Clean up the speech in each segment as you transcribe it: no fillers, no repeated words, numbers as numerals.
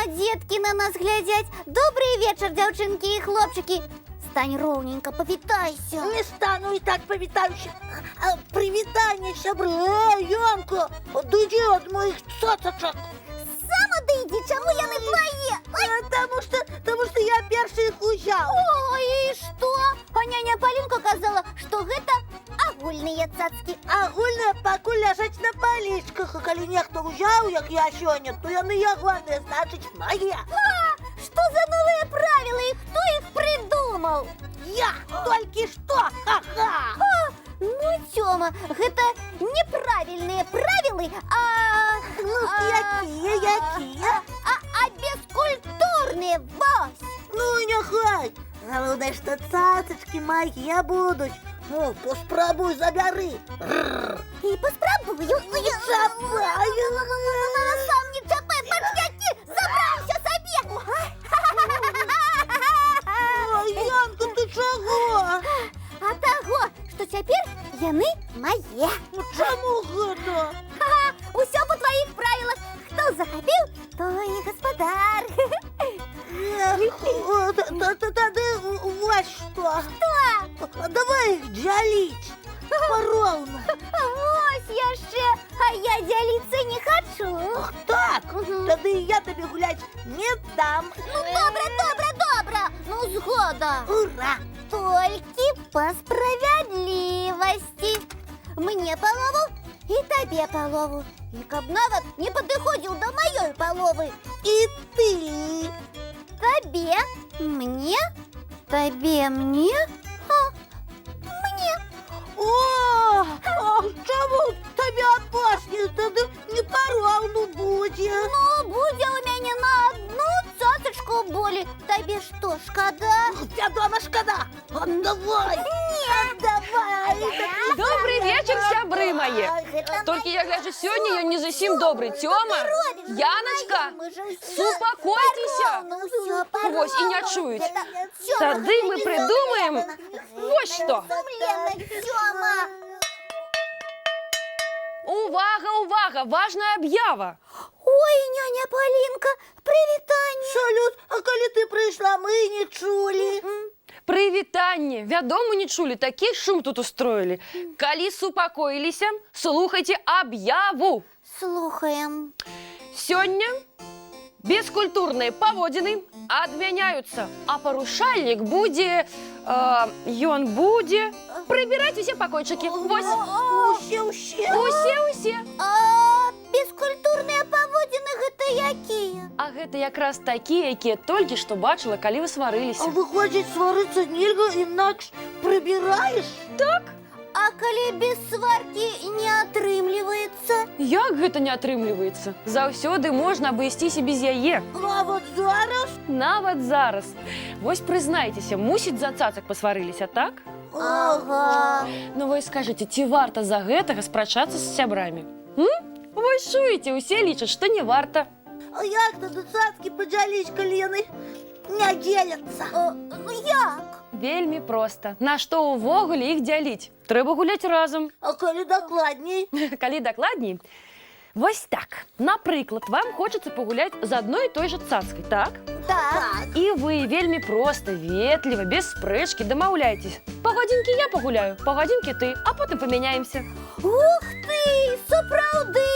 детки на нас глядят. Добрый вечер, девчонки и хлопчики. Стань ровненько, повитайся. Не стану и так повитающе. Привитание, сябры. Янка, отойди от моих цацочек. Сам отойди, чему я не твои? Потому что я перший их узял. Ой, и что? А няня Полинка казала, что это агульные цацки. Агульные пакуль ляжать на поличках. А коли нехто узял, як я сёння, то яны ягоны, значит, мои. Что за новые правила и кто их придумал? Я только что. Ха-ха. Ну, Тёма, это неправильные правила, Якие? а бескультурные, Вась. Ну, нехай. Главное, что цацочки мои будут. Ну, поспробуй, забери. И поспробую. Сам не чапай, пошляки, забрався собі. Ой, Янка, ты чего? А того, что теперь яны мои. Ну, чему это? Усё по твоих правилах. Кто захопил, то и господар. Тогда вот что. Давай их делить поровну. Ось яшчэ, а я делиться не хочу. Ах так? Тогда и я тебе гулять не дам. Ну, добра. Ну, згода. Ура! Только по справедливости. Мне полову и тебе полову. И каб нават не подыходил до моей половы. И ты. Тебе, мне, тебе, мне, мне. О, чому тебе опасні? Тогда не поровну буде. Ну, буде у меня на одну цацочку боли. Тебе что, шкода? Я дома шкода. Отдавай. Отдавай. Добрый вечер, сябры мои. Только я гляжу, сегодня я не зовсім добрый. Тёма, Яночка, супокойтеся. Вось, и не чують. Тады мы придумаем вот что. Увага, важная объява. Ой, няня Полинка, привітання. Салют, а коли ти прийшла, ми не чули. Привитание. Вядома, не чули, такі шум тут устроили. Калі супокоилися, слухайте объяву. Слухаем. Сегодня бескультурные поводины отменяются, а порушальник будет, ён будет прибирать все покойчики. Вось. Усе. А бескультурные поводины гэта якія? А гэта якраз такие, якія толькі што бачила, калі вы сварыліся. А виходить, свариться нельга, інакш прибираєш? Так? А калі без сварки не атрымліваецца? Як гэта не атрымліваецца? Заўсёды можна абысціся без яе. А вот зараз? Нават зараз. Вось прызнайцеся, мусіць за цацак пасварыліся, так? Ага. Ну вы скажыце, ці варта за гэтага спрачацца з сябрамі? Вось чуеце, усе лічаць, што не варта. А як тоді цацки поділить, коли яны не діляться? Як? Вельмі проста. На што ўвогуле іх дзяліць? Трэба гуляць разам. А коли докладней? Калі дакладней, вось так. Напрыклад, вам хочацца пагуляць з адной і той жа цацкай, так? Так. І вы вельмі проста, ветліва, без спрэчкі дамаўляецесь. Пагодзінкі я пагуляю, пагодзінкі ты, а потым памяняемся. Ух ты, сапраўды!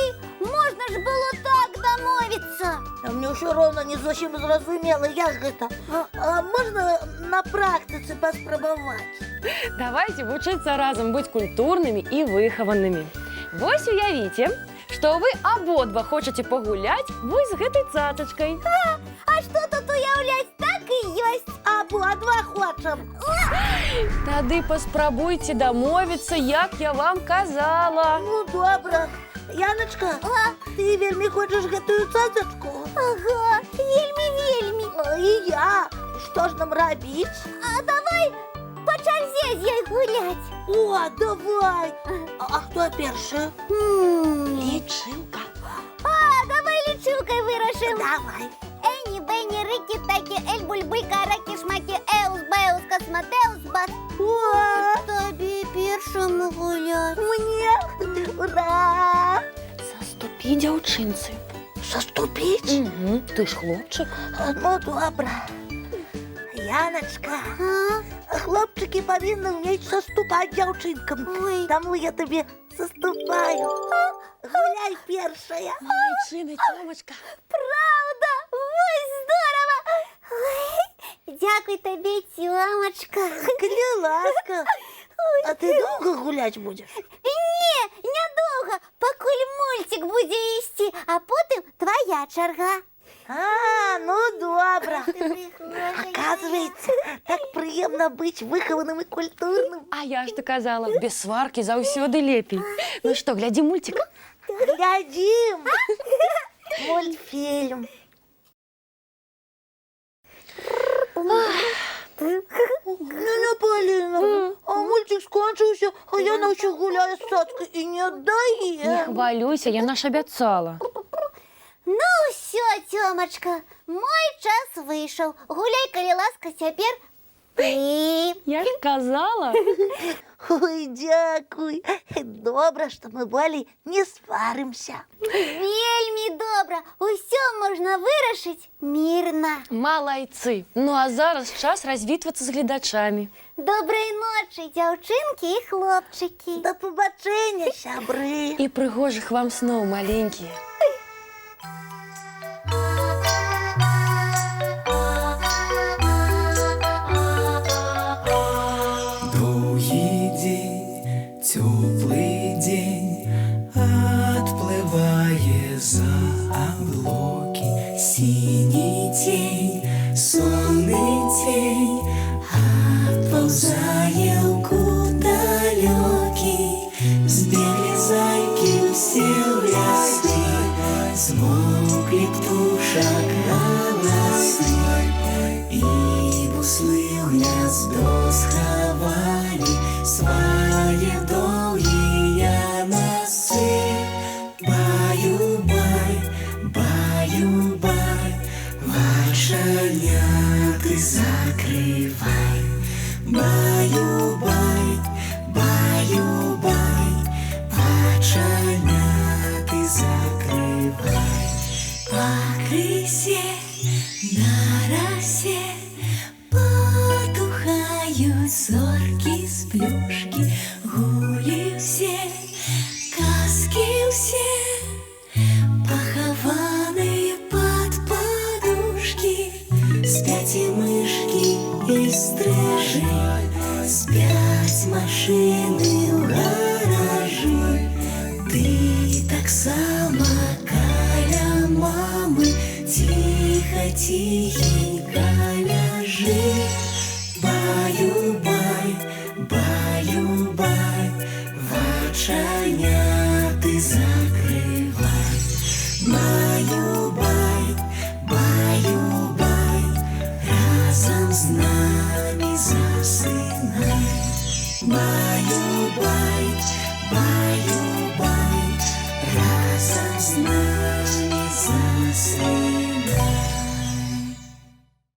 Можна ж было так дамовіцца. А мне ўсё роўна не зусім зразумела, як гэта. А можна на практыцы паспрабаваць? Давайте вучыцца разам быць культурнымі і выхаванымі. Вось уявіце, што вы абодва хочаце пагуляць вось з гэтай цацачкай. А што тут уяўляць, так і ёсць. Абодва хочам. Тады паспрабуйце дамовіцца, як я вам казала. Ну, добра. Яночка, ты вельмі хочаш гэтую цацачку? Ага, вельмі. І я. Што ж нам рабіць? А давай по чарзе з ёй гуляць. О, давай. А хто першы? Лічылка. А, давай лічылкай вырашым. Давай. Эні, бэні, рыкі, такі, эль, буль-буль, каракі, шмакі, эус, бэус, косматеус, бас. О, Тобі першому гуляць. мне. Ура! Заступі, дзяўчынцы. заступіть? Угу. Ти ж хлопчик. Ну, добре. Яночка, хлопчики повинні вміти заступати дівчинкам. Ой. Тому я тобі заступаю. Гуляй першая. Молодчина, Тьомочка. Правда? Ой, здорово! Ой, дякую тобі, Тьомочка. Коли ласка. А ти довго гулять будеш? Ні, недовго, покуль мультик буде йти, а потім твоя черга. А, ну добре. Ти приходиш. Оказывается, так приємно бути вихованим і культурним. А я ж то казала, без сварки заўсёды лепей. Ну що, гляді мультик? Глядим. Мультфільм. Няня Поліна, а мультик скончився, а я ночі гуляю з Сацькою і не Не дає. хвалюйся, я наш обіцяла. Ну все, Тьомочка, мой час вийшов. Гуляй, коли ласка, тепер ти. Я ж казала. Ой, дякую. Добре, що ми болі не сваримося. Вельми добре. Усе можна вирішити мирно. Молодці. Ну а зараз час розвітуватися з глядачами. Доброї ночі, дівчинки і хлопчики. До побачення, сябри. І пригожих вам снов, маленькі. Долгий день, теплый день, отплывая за облаки. Синий тень, сонный тень, отползая в далекий. Сбегли зайки все в лесы, смолкли птушек голосы. И буслы в гнездо сховали свои долгие носы. Баю-бай, баю-бай, вошаняты закрывай. Баю-бай, баю-бай, вошаняты закрывай. По крысе на росе потухают зорки с плюшки. Гули все, казки все, похованные под подушки. Спят и мышки, и стрижи, спят машины в гаражи. Ты так само каля мамы, тихо, тихенько ляжи. Баю-бай, баю-бай, вочаняты закрывай. Баю-бай, баю-бай, разом с нами засынай. Баю-бай, баю-бай, разом с нами засынай.